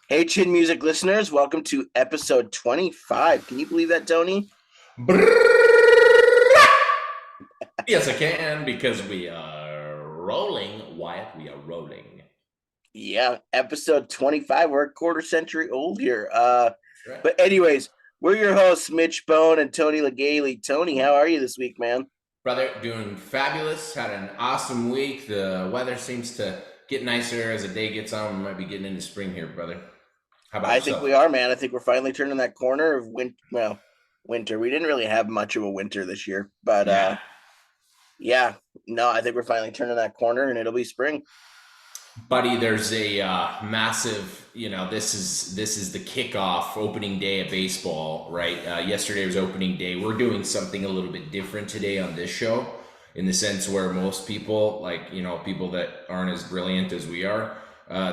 Hey, Chin Music listeners, welcome to episode 25. Can you believe that, Tony? Yes, I can because we are rolling. Wyatt, we are rolling. Yeah, episode 25. We're a quarter century old here. That's right. But anyways, we're your hosts, Mitch Bone and Tony Legaly. Tony, how are you this week, man? Brother, doing fabulous. Had an awesome week. The weather seems to get nicer as the day gets on. We might be getting into spring here, brother. How about I think we yourself? are, man. I think we're finally turning that corner of winter. We didn't really have much of a winter this year, but Yeah. yeah, no, I think we're finally turning that corner and it'll be spring. Buddy, there's a massive, this is the kickoff opening day of baseball, right? Yesterday was opening day. We're doing something a little bit different today on this show in the sense where most people, people that aren't as brilliant as we are,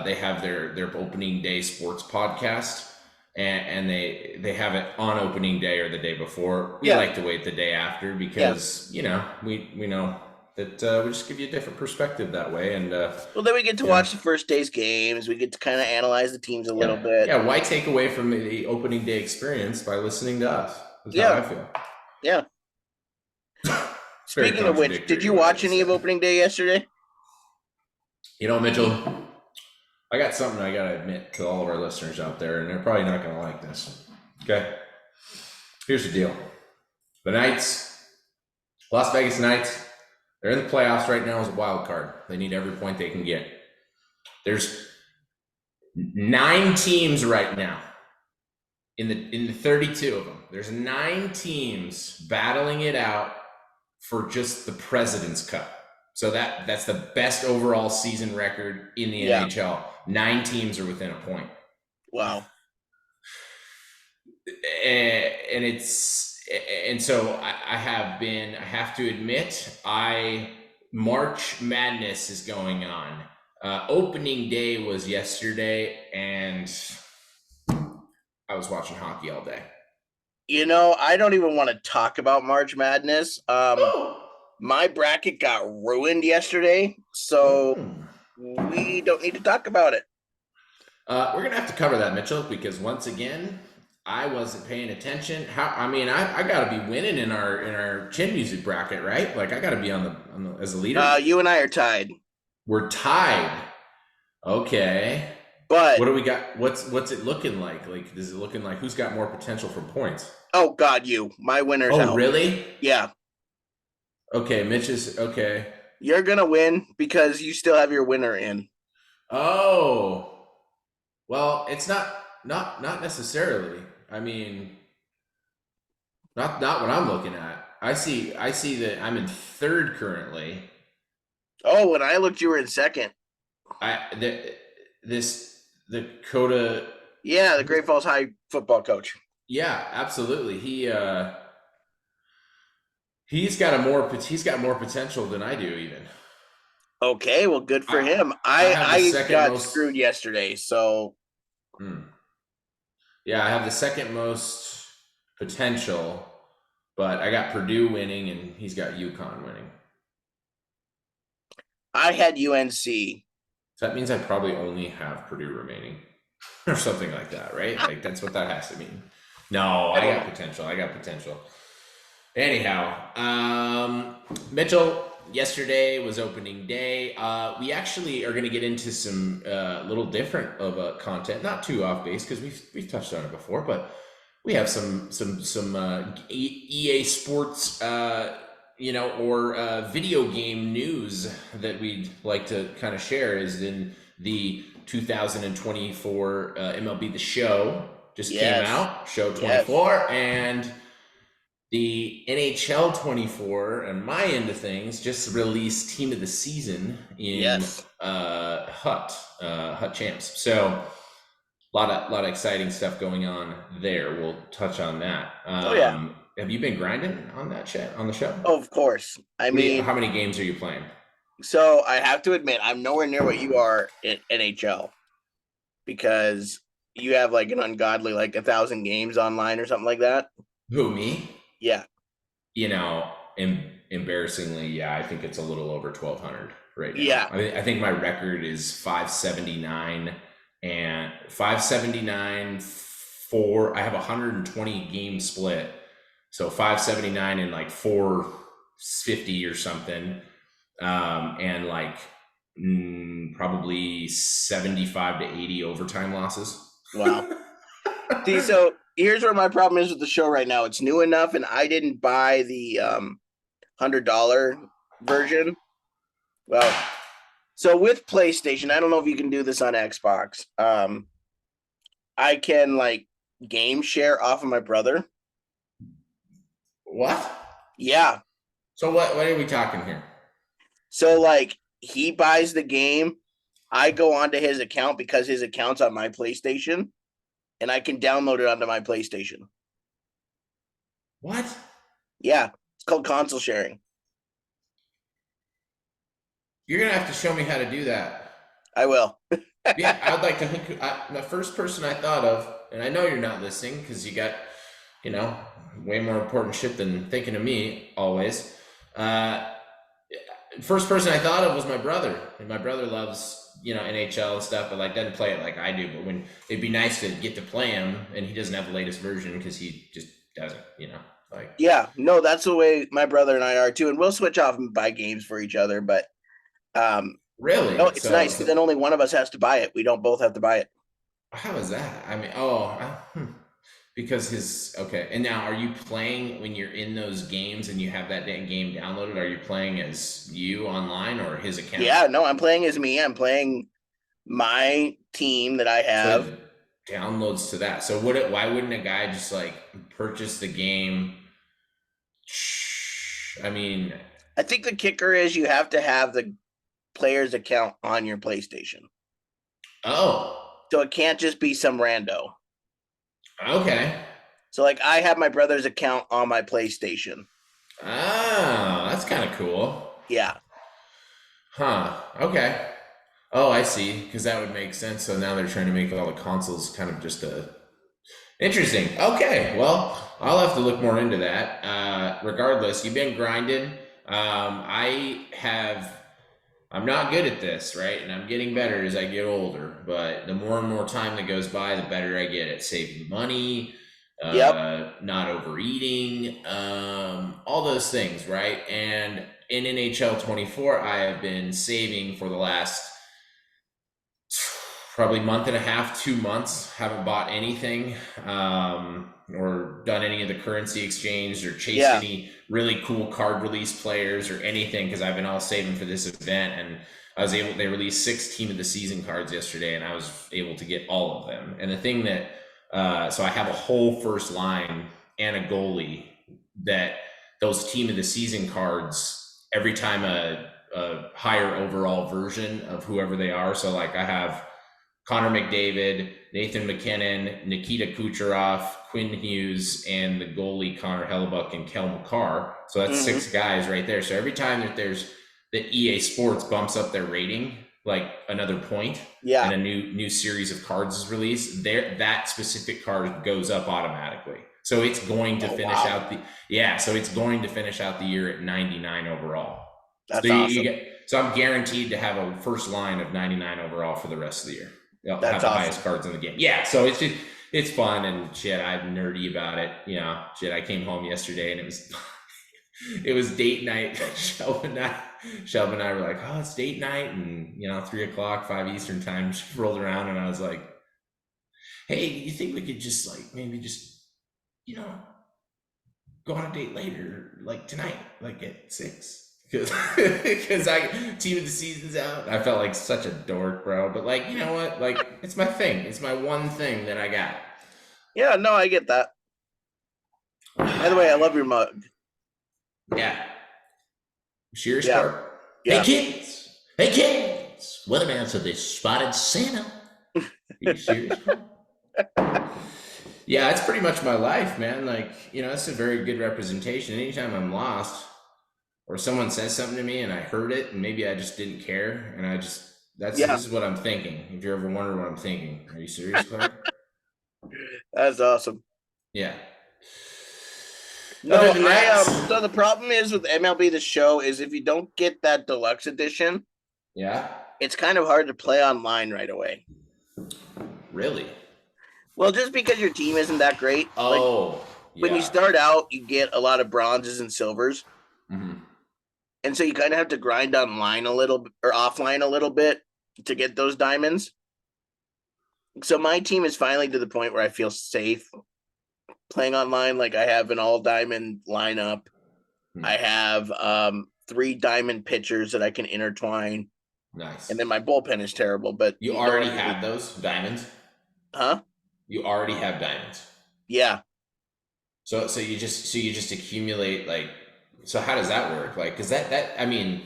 they have their opening day sports podcast, and they have it on opening day or the day before. We Yeah, like to wait the day after yeah. because, we know that we just give you a different perspective that way. And, Well, then we get to you know, watch the first day's games. We get to kind of analyze the teams a little yeah, bit. yeah. Why take away from the opening day experience by listening to us? That's how Yeah, I feel. yeah. Very Speaking of which, did contradictory to you what I watch just any of said. opening day yesterday? Mitchell, I got something I gotta admit to all of our listeners out there, and they're probably not gonna like this. Okay, here's the deal: the Knights, Las Vegas Knights, they're in the playoffs right now as a wild card. They need every point they can get. There's 9 teams right now in the 32 of them. There's 9 teams battling it out for just the President's Cup. So that's the best overall season record in the Yeah. NHL. 9 teams are within a point. Wow. And so I have to admit, March Madness is going on. Opening day was yesterday, and I was watching hockey all day. I don't even want to talk about March Madness. My bracket got ruined yesterday, so we don't need to talk about it. We're gonna have to cover that, Mitchell, because once again, I wasn't paying attention. I gotta be winning in our chin music bracket, right? Like I gotta be on the as a leader. You and I are tied, We're tied. Okay. but What do we got? What's it looking like? Like, is it looking like who's got more potential for points? oh God, my winner's Oh, out. really? Yeah, Okay, Mitch is okay. you're gonna win because you still have your winner in. Oh, well, it's not necessarily. I mean, not what I'm looking at. I see that I'm in third currently. Oh, when I looked, you were in second. The Coda. Yeah, the Great Falls High football coach. Yeah, absolutely. He's got more potential than I do even. Okay, well, good for I him. I have the I second got most. screwed yesterday, so Yeah, I have the second most potential, but I got Purdue winning and he's got UConn winning. I had UNC. So that means I probably only have Purdue remaining or something like that, right? Like that's what that has to mean. No, I got potential. I got potential. Anyhow, Mitchell, yesterday was opening day. We actually are going to get into some little different of content, not too off base because we've touched on it before, but we have some EA Sports, or video game news that we'd like to kind of share. Is in the 2024 MLB The Show just came out, Show 24, and the NHL 24 and my end of things just released Team of the Season in Hut Champs. So a lot of exciting stuff going on there. We'll touch on that. Have you been grinding on on the show? Oh, of course. I mean, how many games are you playing? So I have to admit, I'm nowhere near what you are in NHL because you have like an ungodly 1,000 games online or something like that. Who, me? Yeah. Embarrassingly, yeah, I think it's a little over 1,200 right now. Yeah. I think my record is 579, and 579 I have 120 game split. So 579 and like 450 or something. And like probably 75 to 80 overtime losses. Wow. See, so here's where my problem is with the show right now. It's new enough, and I didn't buy the $100 version. Well, so with PlayStation, I don't know if you can do this on Xbox. I can like game share off of my brother. What? Yeah. So what are we talking here? So like he buys the game, I go onto his account because his account's on my PlayStation, and I can download it onto my PlayStation. What? Yeah, it's called console sharing. You're gonna have to show me how to do that. I will. Yeah, I'd like to think. The first person I thought of, and I know you're not listening because you got, you know, way more important shit than thinking of me always. First person I thought of was my brother, and my brother loves NHL and stuff, but like doesn't play it like I do. But when it'd be nice to get to play him, and he doesn't have the latest version because he just doesn't, like. Yeah, no, that's the way my brother and I are too, and we'll switch off and buy games for each other. But no, Really? it's nice because then only one of us has to buy it. We don't both have to buy it. How is that? I mean, because okay. And now, are you playing when you're in those games and you have that game downloaded? Are you playing as you online or his account? Yeah, no, I'm playing as me. I'm playing my team that I have. So downloads to that. So why wouldn't a guy just like purchase the game? I mean, I think the kicker is you have to have the player's account on your PlayStation. Oh. So it can't just be some rando. Okay. So like I have my brother's account on my PlayStation. Oh, that's kind of cool. Yeah. Huh. Okay. Oh, I see. Because that would make sense. So now they're trying to make all the consoles kind of just interesting. Okay. Well, I'll have to look more into that. Regardless, you've been grinding. I'm not good at this, right? And I'm getting better as I get older. But the more and more time that goes by, the better I get at saving money, not overeating, all those things, right? And in NHL 24, I have been saving for the last probably month and a half, 2 months. Haven't bought anything or done any of the currency exchange or chased any really cool card release players or anything because I've been all saving for this event. And they released 6 team of the season cards yesterday, and I was able to get all of them. And the thing that so I have a whole first line and a goalie that those team of the season cards, every time a higher overall version of whoever they are. So like I have Connor McDavid, Nathan McKinnon, Nikita Kucherov, Quinn Hughes, and the goalie Connor Hellebuck and Kel McCarr. So that's 6 guys right there. So every time that EA Sports bumps up their rating, like another point, and a new series of cards is released, that specific card goes up automatically. So it's going to finish out the year at 99 overall. That's awesome. So I'm guaranteed to have a first line of 99 overall for the rest of the year. They'll have the highest cards in the game. Yeah, so it's fun and shit. I'm nerdy about it. I came home yesterday and it was date night. Shelby and I were like, oh, it's date night, and 3:00, 5 Eastern time rolled around, and I was like, hey, you think we could just like maybe just go on a date later, like tonight, like at 6? Because team of the season's out. I felt like such a dork, bro. But like, you know what? Like, it's my thing. It's my one thing that I got. Yeah, no, I get that. By the way, I love your mug. Yeah. Cheers, Clark. Yeah. Hey kids. Weatherman said they spotted Santa. Are you serious? Yeah, it's pretty much my life, man. Like, it's a very good representation. Anytime I'm lost, or someone says something to me and I heard it and maybe I just didn't care and this is what I'm thinking. If you ever wonder what I'm thinking, are you serious, Clark? That's awesome. Yeah. No, so the problem is with MLB The Show is if you don't get that deluxe edition, it's kind of hard to play online right away. Really? Well, just because your team isn't that great, like Oh, when you yeah. start out, you get a lot of bronzes and silvers, Hmm. and so you kind of have to grind online a little or offline a little bit to get those diamonds. So my team is finally to the point where I feel safe playing online. Like I have an all diamond lineup. Hmm. I have three diamond pitchers that I can intertwine, and Nice. then my bullpen is terrible, but You no already one really, have those diamonds? huh? You already have diamonds. Yeah. So you just accumulate like, so how does that work? Like, cause that I mean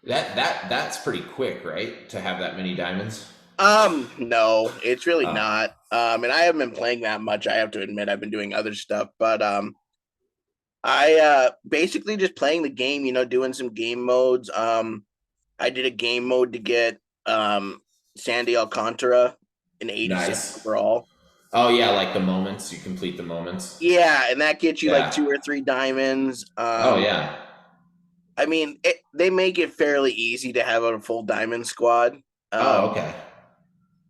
that's pretty quick, right? To have that many diamonds. No, it's really Oh, not. And I haven't been playing that much. I have to admit, I've been doing other stuff, but I basically just playing the game. Doing some game modes. I did a game mode to get Sandy Alcantara in 86 nice. overall. Oh yeah, like the moments, you complete the moments. Yeah, and that gets you like two Yeah. or three diamonds. Oh yeah. I mean, they make it fairly easy to have a full diamond squad, Oh um, okay.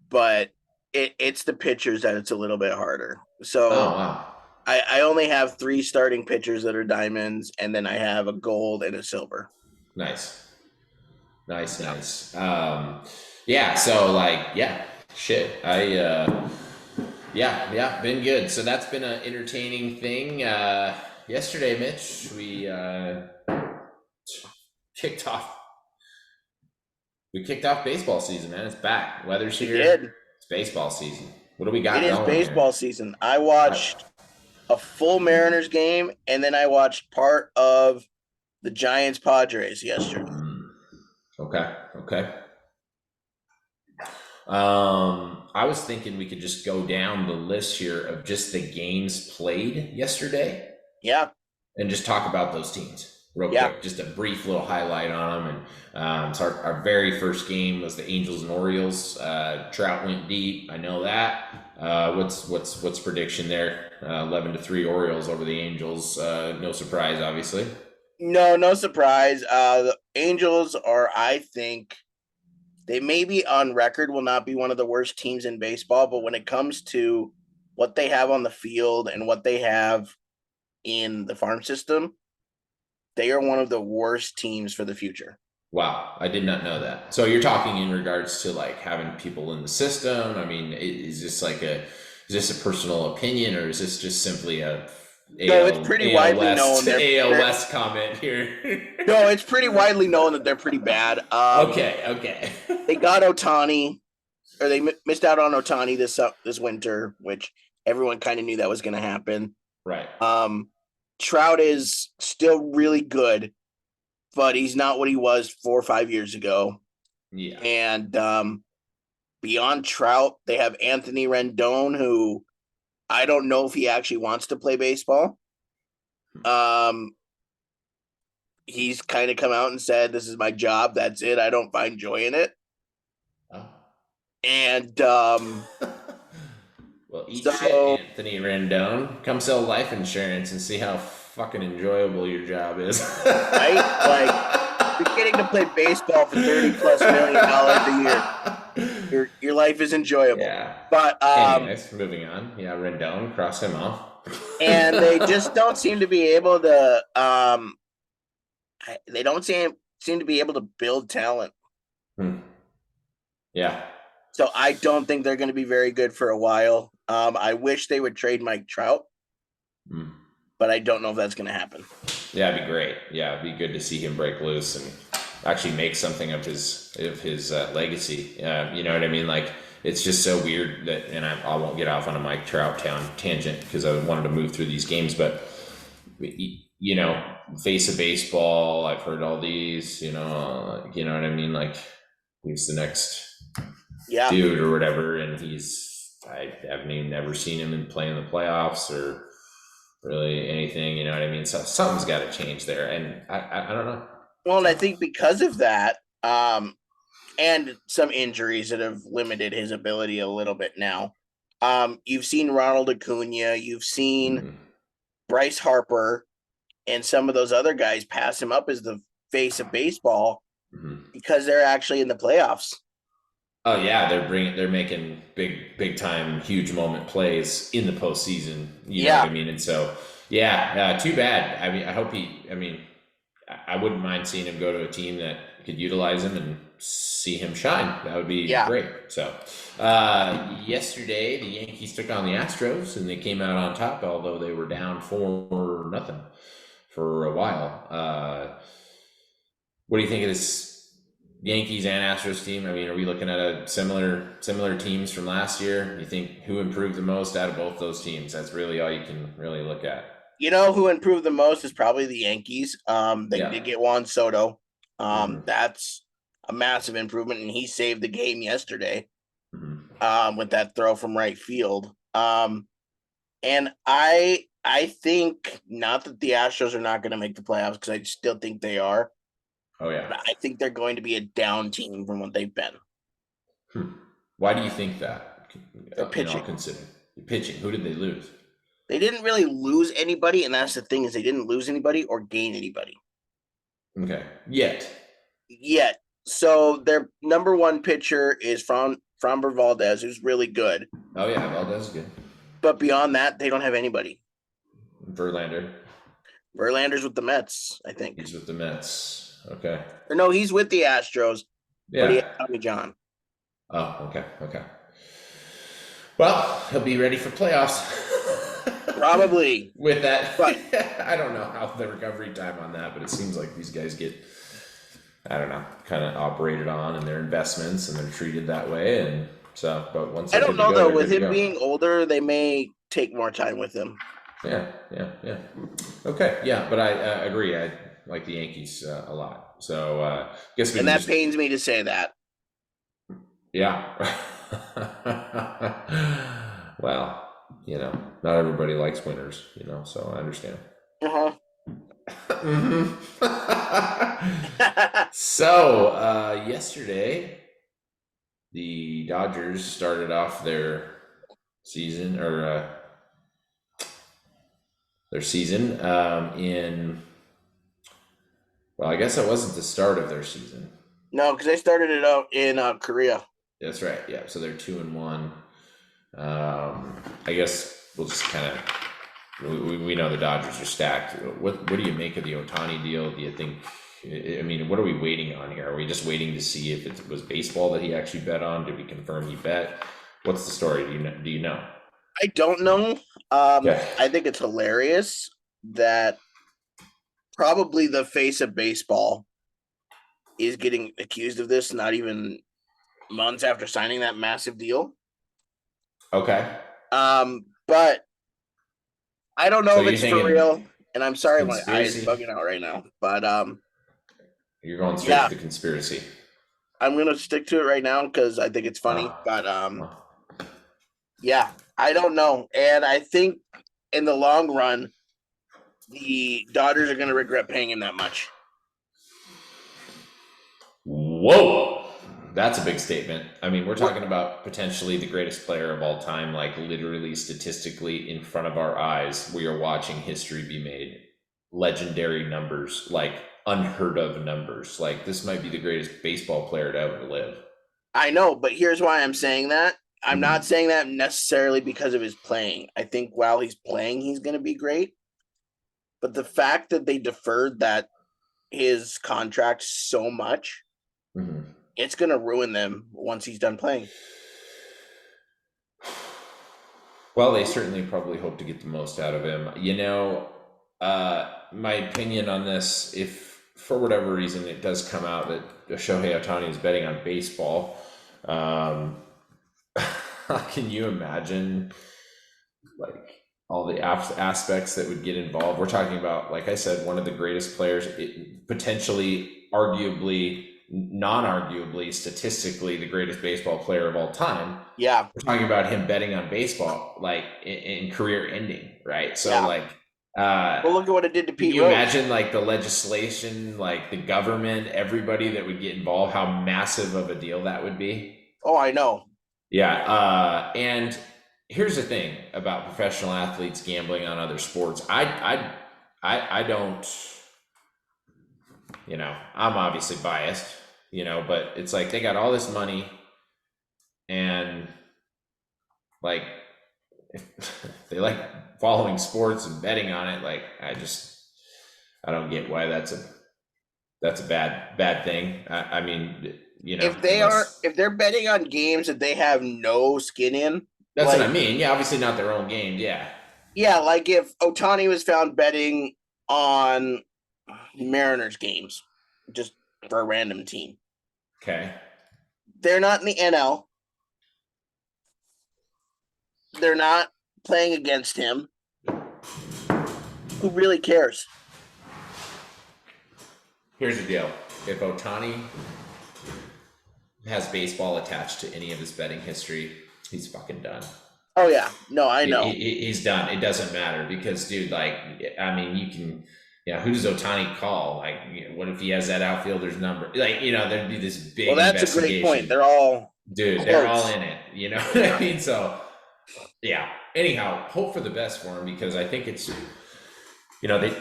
but it's the pitchers that it's a little bit harder. Oh So wow. I only have three starting pitchers that are diamonds, and then I have a gold and a silver. Nice. Nice, Yeah. nice. Yeah, so like, yeah, shit. Yeah, been good. So that's been an entertaining thing. Yesterday, Mitch, we kicked off. We kicked off baseball season, man. It's back. Weather's We here. did. It's baseball season. What do we It got is going here? baseball season. I I, watched a full Mariners game, and then I watched part of the Giants Padres yesterday. mm, okay, okay. I was thinking we could just go down the list here of just the games played yesterday Yeah, and just talk about those teams real yeah. quick. Just a brief little highlight on them. And so our very first game was the Angels and Orioles. Trout went deep. I know that. What's prediction there? 11-3 Orioles over the Angels. No surprise, obviously. No, no surprise. The Angels are, I think, they may be on record will not be one of the worst teams in baseball, but when it comes to what they have on the field and what they have in the farm system, they are one of the worst teams for the future. Wow, I did not know that. So you're talking in regards to like having people in the system. I mean, is this like is this a personal opinion or is this just simply a No, it's pretty AL widely known. West AL West comment here? No, it's pretty widely known that they're pretty bad. Okay, okay. They got Otani, or they missed out on Otani this winter, which everyone kind of knew that was going to happen. Right. Um, Trout is still really good, but he's not what he was 4 or 5 years ago. Yeah. And beyond Trout, they have Anthony Rendon, who I don't know if he actually wants to play baseball. Um, he's kind of come out and said, "This is my job. That's it. I don't find joy in it." Oh. And Well, eat shit, so Anthony Rendon. Come sell life insurance and see how fucking enjoyable your job is. right, like you're getting to play baseball for 30+ million dollars a year. Your life is enjoyable. Yeah. But Anyways, moving on. Yeah, Rendon, cross him off. and they just don't seem to be able to they don't seem to be able to build talent. Hmm. Yeah. So I don't think they're going to be very good for a while. I wish they would trade Mike Trout, Hmm. but I don't know if that's going to happen. Yeah, it'd be great. Yeah, it'd be good to see him break loose and actually make something of his legacy. You know what I mean? Like it's just so weird that, and I won't get off on a Mike Trout tangent because I wanted to move through these games, but you know, face of baseball. I've heard all these. You know what I mean? Like he's the next Yeah. dude or whatever, and I haven't even never seen him in play in the playoffs or really anything. You know what I mean? So something's got to change there, and I don't know. Well, and I think because of that, and some injuries that have limited his ability a little bit now. You've seen Ronald Acuna, you've seen Mm-hmm. Bryce Harper, and some of those other guys pass him up as the face of baseball Mm-hmm. because they're actually in the playoffs. Oh yeah, they're making big time, huge moment plays in the postseason. You know what I Yeah, mean? And so, yeah, too bad. I mean, I hope he. I mean, I wouldn't mind seeing him go to a team that could utilize him and see him shine. That would be yeah. great. So, yesterday the Yankees took on the Astros and they came out on top, although they were down 4-0 for a while. What do you think of this Yankees and Astros team? I mean, are we looking at a similar teams from last year? You think who improved the most out of both those teams? That's really all you can really look at. You know who improved the most is probably the Yankees. They Yeah. did get Juan Soto. Hmm. That's a massive improvement, and he saved the game yesterday. Hmm. With that throw from right field. And I think not that the Astros are not going to make the playoffs because I still think they are, Oh yeah. but I think they're going to be a down team from what they've been. Hmm. Why do you think that? They're In all pitching. considered, pitching. Who did they lose? They didn't really lose anybody, and that's the thing is they didn't lose anybody or gain anybody Okay. Yet. yet. So their number one pitcher is Framber Valdez, who's really good, Oh yeah, Valdez is good. but beyond that, they don't have anybody. Verlander. Verlander's with the Mets, I think. He's with the Mets. Okay. Or no, he's with the Astros, but he has Yeah. Tommy John. Oh, okay. Okay. Well, he'll be ready for playoffs. Probably, With that, but I don't know how the recovery time on that, but it seems like these guys get, I don't know, kind of operated on in their investments and they're treated that way. And so, but once I they're don't good to know go, though. they're With good to him go. being older, they may take more time with him. Yeah, yeah, yeah. Okay, yeah, but I agree. I like the Yankees a lot. So, guess we And can that just, pains me to say that. yeah. Well, not everybody likes winners, so I understand. Uh-huh. Mhm. So, yesterday, the Dodgers started off season or their season in, well, I guess it wasn't the start of their season. No, because they started it out in Korea. That's right. Yeah. So they're 2-1. I guess we'll just kind of, we know the Dodgers are stacked. What do you make of the Otani deal? Do you think? I mean, what are we waiting on here? Are we just waiting to see if it was baseball that he actually bet on? Did we confirm he bet? What's the story? Do you know? I don't know. Yeah. I think it's hilarious that probably the face of baseball is getting accused of this, not even months after signing that massive deal. Okay. But I don't know So if you're it's for thinking real. And I'm sorry, my eye is conspiracy? bugging out right now. But You're going straight yeah, to the conspiracy. I'm gonna stick to it right now because I think it's funny. Oh. But Oh. yeah, I don't know, and I think in the long run, the Dodgers are gonna regret paying him that much. Whoa. That's a big statement. I mean, we're What talking about potentially the greatest player of all time, like literally statistically in front of our eyes. We are watching history be made. Legendary numbers, like unheard of numbers. Like this might be the greatest baseball player to ever live. I know, but here's why I'm saying that. I'm not Mhm. saying that necessarily because of his playing. I think while he's playing, he's gonna be great. But the fact that they deferred that his contract so much, Mhm. it's gonna ruin them once he's done playing. Well, they certainly probably hope to get the most out of him. My opinion on this, if for whatever reason it does come out that Shohei Ohtani is betting on baseball, um, can you imagine like all the aspects that would get involved? We're talking about, like I said, one of the greatest players, potentially, arguably, non-arguably, statistically, the greatest baseball player of all time. Yeah, We're talking about him betting on baseball, like in career ending, right? So, yeah. like, Well, look at what it did to can Pete you Rose. imagine like the legislation, like the government, everybody that would get involved, how massive of a deal that would be? Oh, I know. Yeah, and here's the thing about professional athletes gambling on other sports. I don't. I'm obviously biased, but it's like they got all this money. and like if they like following sports and betting on it, like I don't get why that's a bad thing. I mean, unless If they're betting on games that they have no skin in, that's what I like mean. Yeah, obviously not their own games. Yeah. yeah, like if Otani was found betting on Mariners games, just for a random team, Okay. they're not in the NL. They're not playing against him. Who really cares? Here's the deal: if Otani has baseball attached to any of his betting history, he's fucking done. Oh yeah, no, I know. He's done. It doesn't matter because, dude, like, I mean, you can, who does Otani call? Like, what if he has that outfielder's number? Like, there'd be this big Well, that's a great point. investigation. They're all Dude, they're all close. in it. You know what I mean? So, yeah. Anyhow, hope for the best for him because I think it's,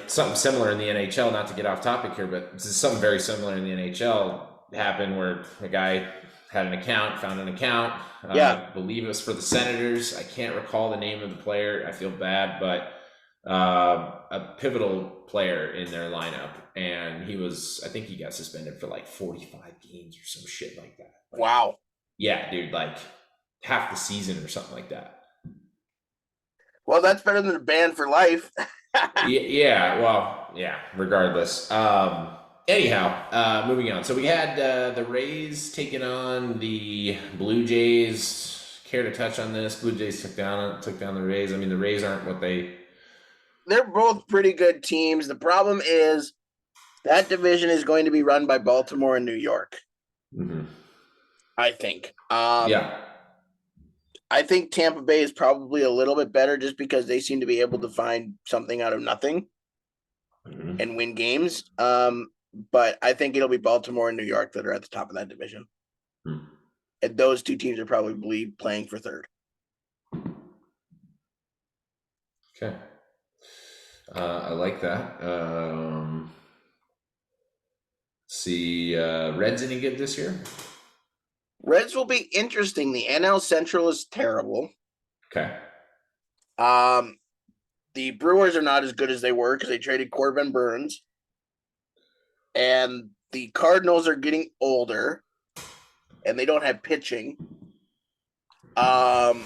something similar in the NHL. Not to get off topic here, but this is something very similar in the NHL happened where a guy had an account, found an account. Yeah. I believe it was for the Senators. I can't recall the name of the player. I feel bad, but a pivotal player in their lineup, and I think he got suspended for like 45 games or some shit like that. Wow. Yeah, dude, like half the season or something like that. Well, that's better than a ban for life. Yeah, well, yeah, regardless. Anyhow, moving on. So we had the Rays taking on the Blue Jays. Care to touch on this? Blue Jays took down the Rays. I mean, the Rays aren't what They're both pretty good teams. The problem is that division is going to be run by Baltimore and New York. Mm-hmm. I think. Yeah. I think Tampa Bay is probably a little bit better just because they seem to be able to find something out of nothing and win games. But I think it'll be Baltimore and New York that are at the top of that division. Mm-hmm. And those two teams are probably playing for third. Okay. I like that. See, Reds any good this year? Reds will be interesting. The NL Central is terrible. Okay. The Brewers are not as good as they were because they traded Corbin Burns. And the Cardinals are getting older and they don't have pitching. And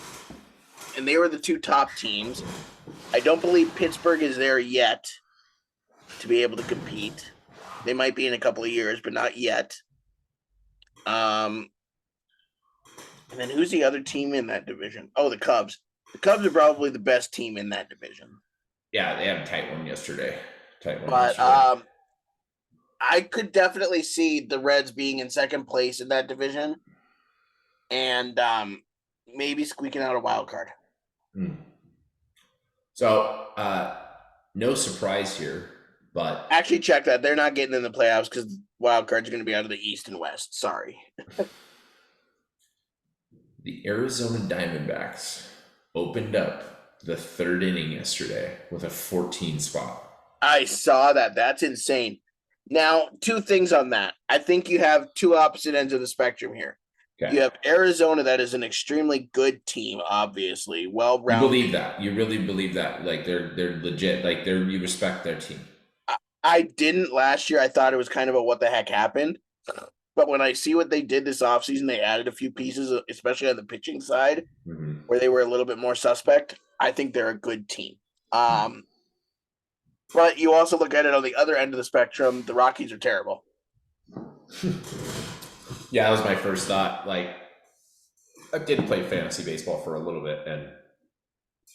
they were the two top teams. I don't believe Pittsburgh is there yet to be able to compete. They might be in a couple of years, but not yet. And then who's the other team in that division? Oh, the Cubs. The Cubs are probably the best team in that division. Yeah, they had a tight one yesterday. But I could definitely see the Reds being in second place in that division and maybe squeaking out a wild card. So, no surprise here, but actually check that. They're not getting in the playoffs because wild cards are going to be out of the East and West. Sorry. The Arizona Diamondbacks opened up the third inning yesterday with a 14 spot. I saw that. That's insane. Now, two things on that. I think you have two opposite ends of the spectrum here. Okay. You have Arizona that is an extremely good team, obviously, well-rounded. You believe that? You really believe that? Like they're legit. Like you respect their team. I didn't last year. I thought it was kind of a what the heck happened. But when I see what they did this offseason, they added a few pieces, especially on the pitching side, where they were a little bit more suspect. I think they're a good team. But you also look at it on the other end of the spectrum, the Rockies are terrible. Yeah, that was my first thought. Like, I did play fantasy baseball for a little bit, and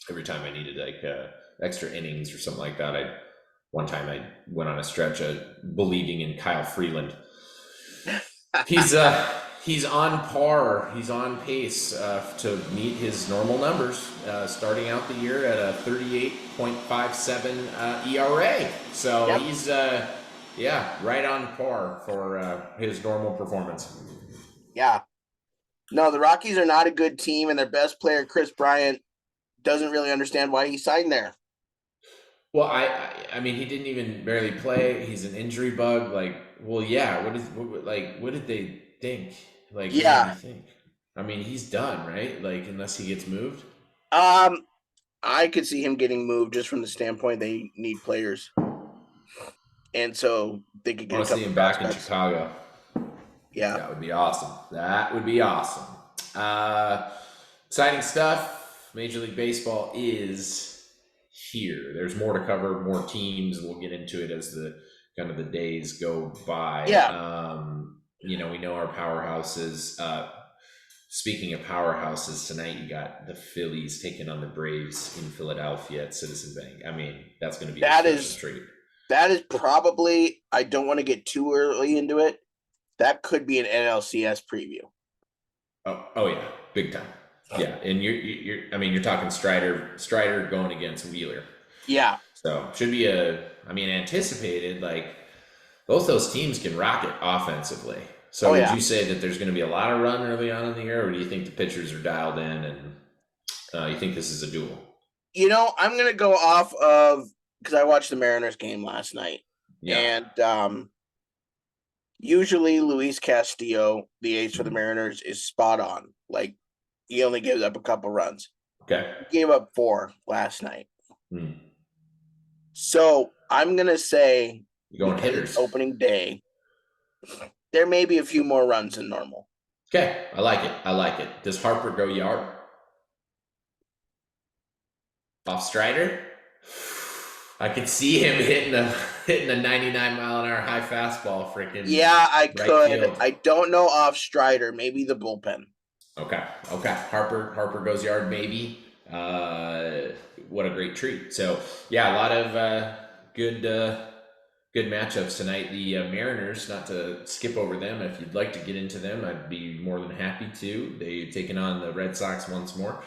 every time I needed like extra innings or something like that, one time I went on a stretch of believing in Kyle Freeland. He's on par. He's on pace to meet his normal numbers, starting out the year at a 38.57 ERA. So yep. He's right on par for his normal performance. Yeah. No, the Rockies are not a good team, and their best player, Chris Bryant, doesn't really understand why he signed there. Well, I mean, he didn't even barely play. He's an injury bug. Like, well, yeah. What did they think? Like, yeah. what did they think? I mean, he's done, right? Like, unless he gets moved. Um, I could see him getting moved just from the standpoint they need players, and so they could I get a want to see couple him back in prospects. Chicago. Yeah, That would be awesome. That would be awesome. Uh, Exciting stuff. Major League Baseball is here. There's more to cover, more teams. We'll get into it as the kind of the days go by. yeah. We know our powerhouses. Speaking of powerhouses, tonight you got the Phillies taking on the Braves in Philadelphia at Citizen Bank. I mean, that's going to be a That special is treat. that is probably. I don't want to get too early into it. That could be an NLCS preview. Oh yeah, big time. Yeah, and you're talking Strider going against Wheeler. Yeah. So should be anticipated, like both those teams can rock it offensively. So Oh would yeah. you say that there's going to be a lot of run early on in the year, or do you think the pitchers are dialed in and you think this is a duel? I'm gonna go off of because I watched the Mariners game last night, Yeah. and usually Luis Castillo, the ace for the Mariners, is spot on. Like he only gives up a couple runs. Okay. He gave up 4 last night. Hmm. So I'm gonna say You going because it's hitters? opening day, there may be a few more runs than normal. Okay, I like it. I like it. Does Harper go yard off Strider? I could see him hitting a 99-mile-an-hour high fastball, freaking Yeah, I right could. field. I don't know off Strider. Maybe the bullpen. Okay. Harper goes yard, maybe. What a great treat. So yeah, a lot of good good matchups tonight. The Mariners, not to skip over them, if you'd like to get into them, I'd be more than happy to. They've taken on the Red Sox once more,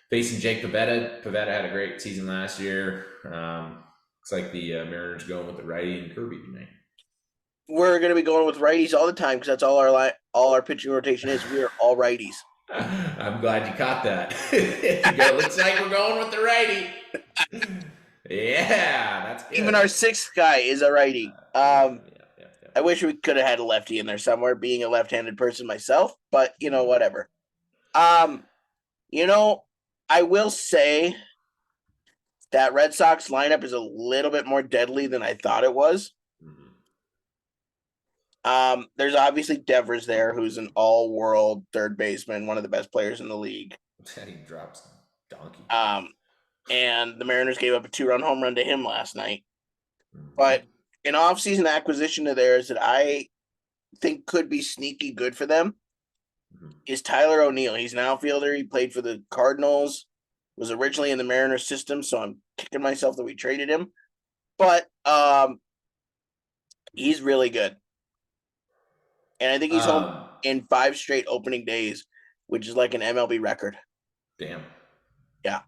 facing Jake Pivetta. Pivetta had a great season last year. Looks like the Mariners going with the righty and Kirby tonight. We're going to be going with righties all the time because that's all our pitching rotation is. We are all righties. I'm glad you caught that. Looks like we're going with the righty. Yeah, that's good. Even our 6th guy is a righty. Yeah. I wish we could have had a lefty in there somewhere, being a left-handed person myself, but whatever. I will say that Red Sox lineup is a little bit more deadly than I thought it was. There's obviously Devers there, who's an all-world third baseman, one of the best players in the league. He drops donkey. And the Mariners gave up a 2-run home run to him last night. But an off-season acquisition of theirs that I think could be sneaky good for them is Tyler O'Neill. He's an outfielder. He played for the Cardinals, was originally in the Mariners system, so I'm kicking myself that we traded him. But he's really good. And I think he's home in 5 straight opening days, which is like an MLB record. Damn. Yeah.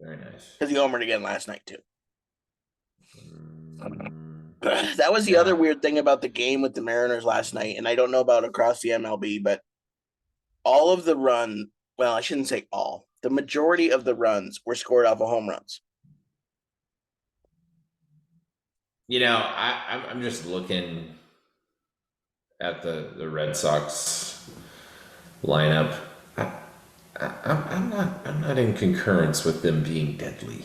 Very nice. Because he homered again last night, too. That was the other weird thing about the game with the Mariners last night, and I don't know about across the MLB, but all of the I shouldn't say all. The majority of the runs were scored off of home runs. I'm just looking at the Red Sox lineup. I'm not in concurrence with them being deadly.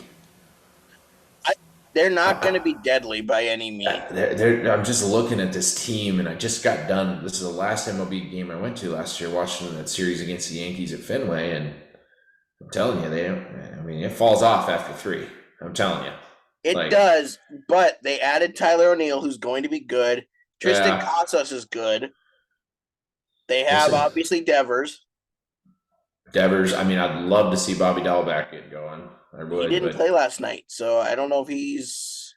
They're not going to be deadly by any means. I'm just looking at this team, and I just got done. This is the last MLB game I went to last year, watching that series against the Yankees at Fenway, and I'm telling you, it falls off after 3. I'm telling you. It does, but they added Tyler O'Neill, who's going to be good. Tristan Casas is good. They have, obviously, Devers. I'd love to see Bobby Dahlbeck get going. I would. He didn't play last night, so I don't know if he's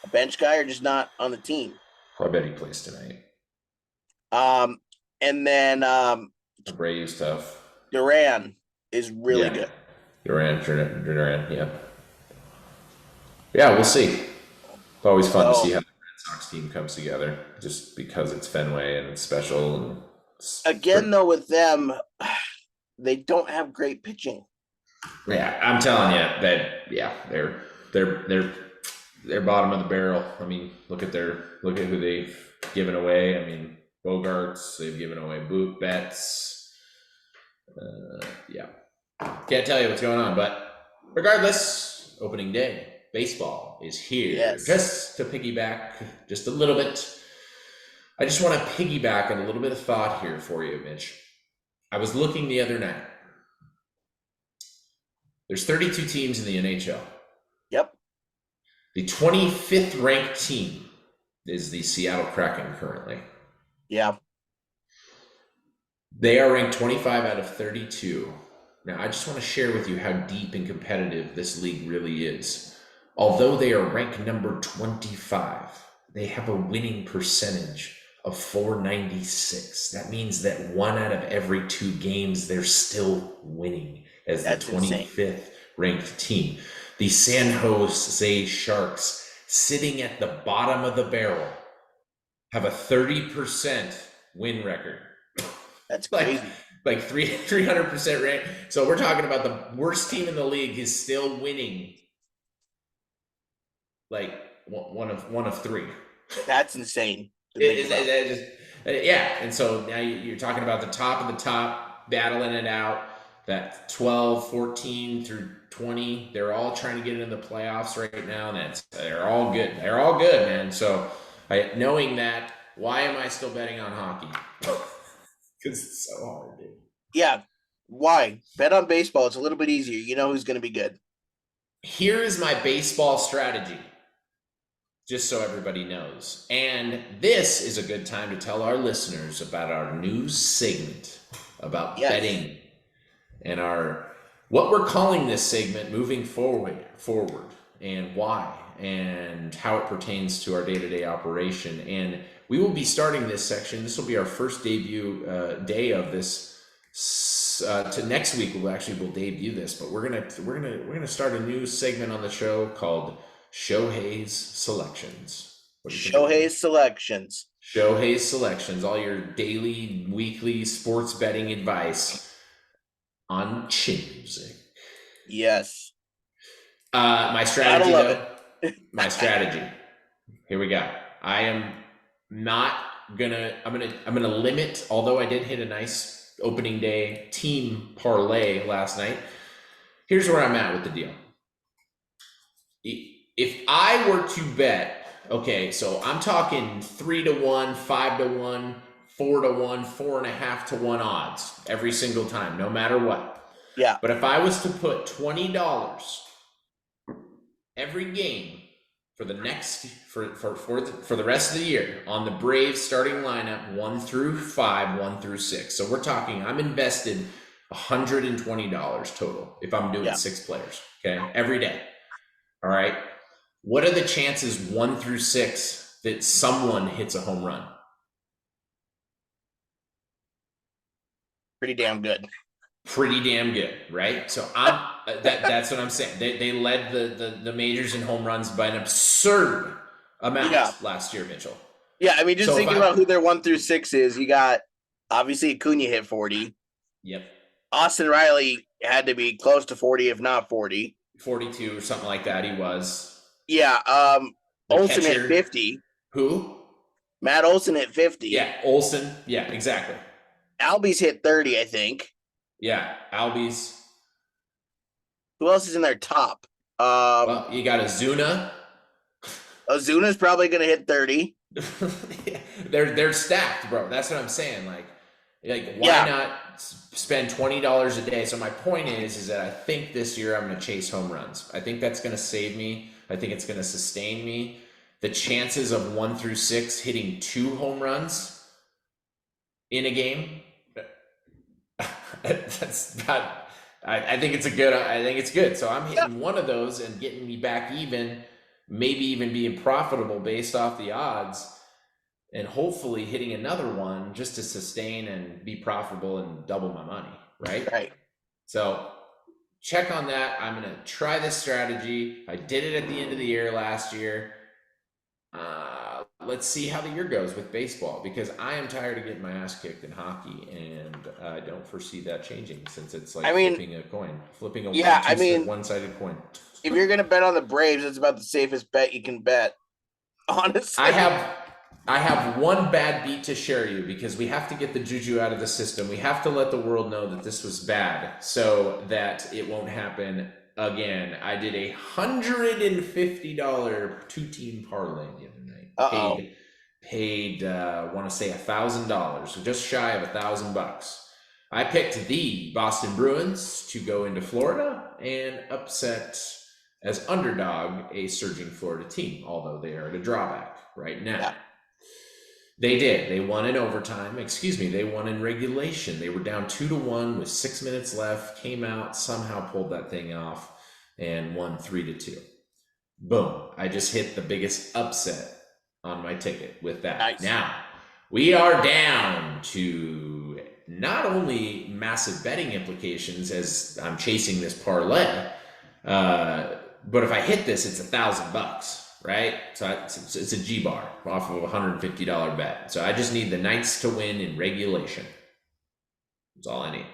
a bench guy or just not on the team. I bet he plays tonight. And then the Braves stuff. Duran is really good. Duran, yeah. Yeah, we'll see. It's always fun to see how the Red Sox team comes together, just because it's Fenway and it's special. And again, though, with them, they don't have great pitching. Yeah, I'm telling you that. Yeah, they're bottom of the barrel. I mean, look at who they've given away. I mean, Bogarts. They've given away Betts. Yeah. Can't tell you what's going on, but regardless, opening day, baseball is here. Yes. Just to piggyback just a little bit, I just want to piggyback on a little bit of thought here for you, Mitch. I was looking the other night. There's 32 teams in the NHL. Yep. The 25th ranked team is the Seattle Kraken currently. Yeah. They are ranked 25 out of 32. Now, I just want to share with you how deep and competitive this league really is. Although they are ranked number 25, they have a winning percentage of .496. That means that 1 out of every 2 games, they're still winning as That's the 25th ranked team. The San Jose Sharks, sitting at the bottom of the barrel, have a 30% win record. That's crazy. Like 300% rate. So we're talking about the worst team in the league is still winning. Like one of 3. That's insane. Yeah, and so now you're talking about the top of the top battling it out. That 12, 14 through 20, they're all trying to get into the playoffs right now, and they're all good. They're all good, man. So knowing that, why am I still betting on hockey? Because it's so hard, dude. Yeah. Why? Bet on baseball. It's a little bit easier. You know who's going to be good. Here is my baseball strategy, just so everybody knows. And this is a good time to tell our listeners about our new segment about betting and what we're calling this segment moving forward, and why, and how it pertains to our day-to-day operation. And we will be starting this section. This will be our first debut day of this. To next week, we'll debut this, but we're gonna start a new segment on the show called Shohei's Selections. Shohei's Selections. Shohei's Selections. All your daily, weekly sports betting advice on chin music. Yes. My strategy, though. My strategy. Here we go. I'm gonna limit. Although I did hit a nice opening day team parlay last night. Here's where I'm at with the deal. If I were to bet, okay, so I'm talking 3-1, 5-1, 4-1, 4.5-1 odds every single time, no matter what. Yeah. But if I was to put $20 every game for the next for the rest of the year on the Braves starting lineup 1 through 5, 1 through 6. So we're talking I'm invested $120 total if I'm doing 6 players, okay, every day. All right. What are the chances 1 through 6 that someone hits a home run? Pretty damn good. Pretty damn good, right? So that's what I'm saying. They led the majors in home runs by an absurd amount last year, Mitchell. Yeah, I mean, just thinking about who their 1 through 6 is, you got obviously Acuna hit 40. Yep. Austin Riley had to be close to 40, if not 40. 42 or something like that. He was. Yeah. Olsen hit 50. Who? Matt Olsen hit 50. Yeah, Olsen. Yeah, exactly. Albies hit 30, I think. Yeah, Albies. Who else is in their top? Well, you got Ozuna. Ozuna's probably going to hit 30. Yeah, they're stacked, bro. That's what I'm saying. Like why not spend $20 a day? So my point is that I think this year I'm going to chase home runs. I think that's going to save me. I think it's going to sustain me. The chances of 1 through 6 hitting 2 home runs in a game, that's not. I think it's good. I think it's good. So I'm hitting one of those and getting me back even, maybe even being profitable based off the odds, and hopefully hitting another one just to sustain and be profitable and double my money. Right. Right. So check on that. I'm going to try this strategy. I did it at the end of the year last year. Let's see how the year goes with baseball, because I am tired of getting my ass kicked in hockey, and I don't foresee that changing, since it's like flipping a coin, flipping a one-sided coin. If you're going to bet on the Braves, it's about the safest bet you can bet. Honestly, I I have one bad beat to share you because we have to get the juju out of the system. We have to let the world know that this was bad so that it won't happen again. I did $150 two-team parlay the other night. Uh-oh. Paid want to say $1,000, so just shy of $1,000. I picked the Boston Bruins to go into Florida and upset as underdog a surging Florida team, although they are at a drawback right now. Yeah. They did. They won in overtime. Excuse me. They won in regulation. They were down 2-1 with 6 minutes left. Came out, somehow pulled that thing off, and won 3-2. Boom. I just hit the biggest upset on my ticket with that. Nice. Now, we are down to not only massive betting implications as I'm chasing this parlay, but if I hit this, it's $1,000, right? So it's a G bar off of a $150 bet. So I just need the Knights to win in regulation. That's all I need.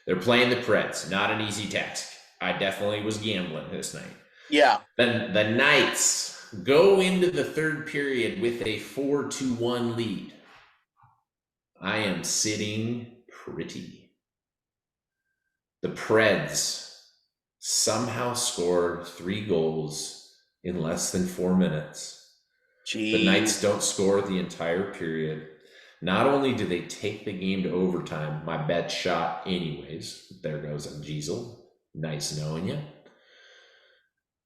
They're playing the Preds. Not an easy task. I definitely was gambling this night. Yeah. Then the Knights go into the third period with a 4-1 lead. I am sitting pretty. The Preds somehow scored 3 goals in less than 4 minutes. Jeez. The Knights don't score the entire period. Not only do they take the game to overtime, my bet shot anyways. There goes a Giesel. Nice knowing you.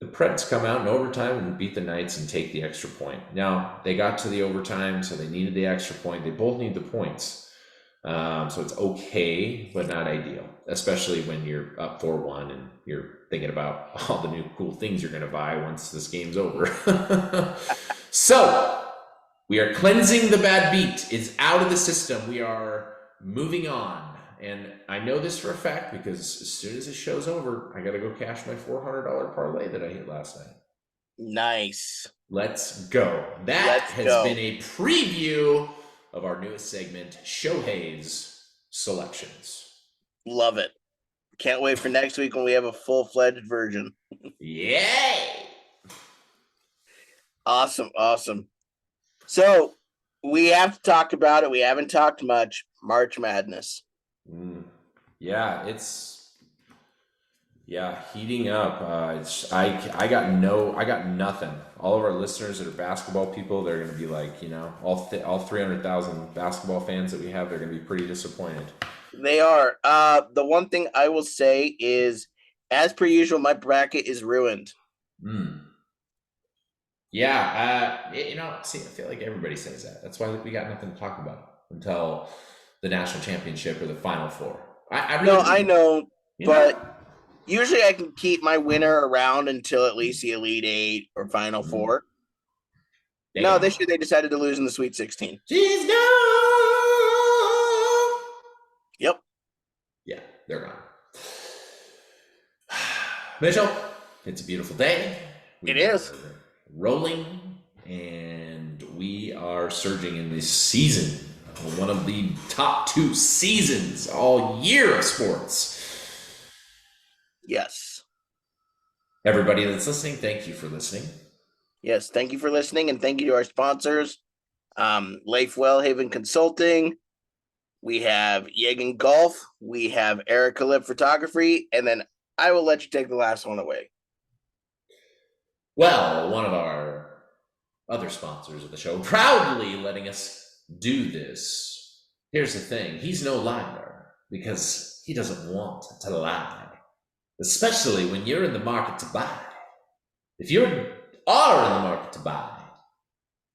The Preds come out in overtime and beat the Knights and take the extra point. Now, they got to the overtime, so they needed the extra point. They both need the points. So it's okay, but not ideal, especially when you're up 4-1 and you're thinking about all the new cool things you're going to buy once this game's over. So, we are cleansing the bad beat. It's out of the system. We are moving on. And I know this for a fact because as soon as this show's over, I got to go cash my $400 parlay that I hit last night. Nice. Let's go. That has been a preview of our newest segment, Shohei's Selections. Love it. Can't wait for next week when we have a full-fledged version. Yay! Awesome. So we have to talk about it. We haven't talked much. March Madness. Yeah, it's heating up. I got nothing. All of our listeners that are basketball people, they're going to be like, all 300,000 basketball fans that we have, they're going to be pretty disappointed. They are. The one thing I will say is, as per usual, my bracket is ruined. Yeah, see, I feel like everybody says that. That's why we got nothing to talk about until the national championship or the Final Four. I know, but usually I can keep my winner around until at least the Elite Eight or Final Four. Damn. No, this year they decided to lose in the Sweet 16. Jeez, no! Yep. Yeah, they're gone. Mitchell, it's a beautiful day. It is. Rolling, and we are surging in this season. One of the top 2 seasons all year of sports. Yes. Everybody that's listening, thank you for listening. Yes, thank you for listening, and thank you to our sponsors, Leif Wellhaven Consulting. We have Yegan Golf. We have Erica Lip Photography, and then I will let you take the last one away. Well, one of our other sponsors of the show, proudly letting us do this. Here's the thing. He's no liar because he doesn't want to lie, especially when you're in the market to buy. If you are in the market to buy,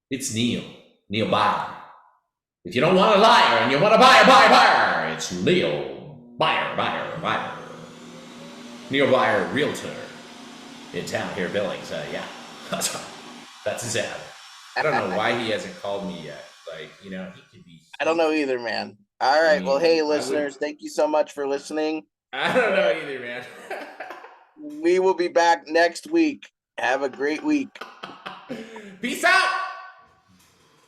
it's Neil Buyer. If you don't want a liar and you want to buy a buyer, it's Neil Buyer. Neil Buyer, realtor in town here, Billings. Yeah, that's right. That's his ad. I don't know why he hasn't called me yet. He could be. I don't know either, man. All right. Well, hey, listeners, thank you so much for listening. I don't know either, man. We will be back next week. Have a great week. Peace out.